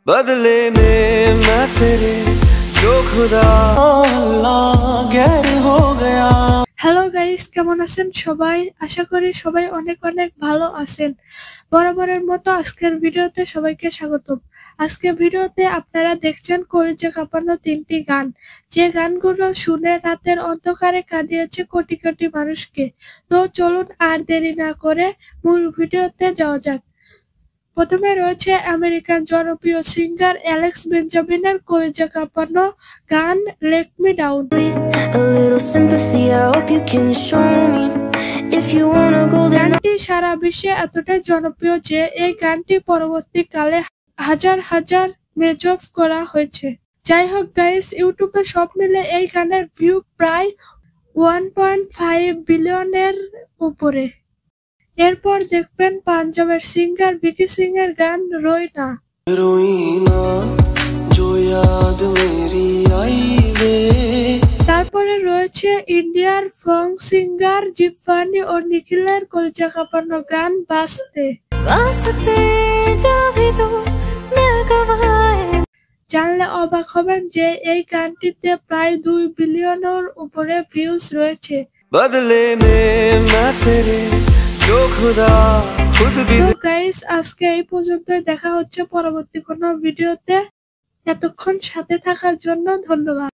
बदले में मैं तेरे जो खुदा अल्लाह गैर हो गया। হ্যালো গাইস, কেমন আছেন সবাই? আশা করি সবাই অনেক অনেক ভালো আছেন। বরাবরের মতো আজকের ভিডিওতে সবাইকে স্বাগতম। আজকের ভিডিওতে আপনারা দেখছেন কলিজা কাঁপানো 3টি গান, যে গানগুলো শুনে রাতের অন্ধকারে কাঁদিয়েছে কোটি কোটি মানুষকে। তো চলুন আর দেরি না করে মূল ভিডিওতে যাওয়া যাক। প্রথমে রয়েছে আমেরিকান জনপ্রিয় সিঙ্গার অ্যালেক্স বেঞ্জামিনের কলিজা কাঁপানো গান লেট মি ডাউন। গানটি সারা বিশ্বে এতটাই জনপ্রিয় যে এই গানটি পরবর্তীকালে হাজার হাজার মেজর করা হয়েছে। যাই হোক গাইস, ইউটিউবে সব মিলে এই গানের ভিউ প্রায় 1.5 বিলিয়নের উপরে। এরপর দেখবেন পাঞ্জাবের সিঙ্গার ভিকি সিং এর গান রোইনা। তারপরে রয়েছে ইন্ডিয়ার ফং সিঙ্গার জিফানি ও নিখিলের কলিজা কাঁপানো গান বাসতে। জানলে অবাক হবেন যে এই গানটিতে প্রায় 2 বিলিয়নের উপরে ভিউজ রয়েছে। बदले में मैं तेरे जो खुदा खुद भी। তো গাইস, আজকে এই পর্যন্তই। দেখা হচ্ছে পরবর্তী কোনো ভিডিওতে। এতক্ষণ সাথে থাকার জন্য ধন্যবাদ।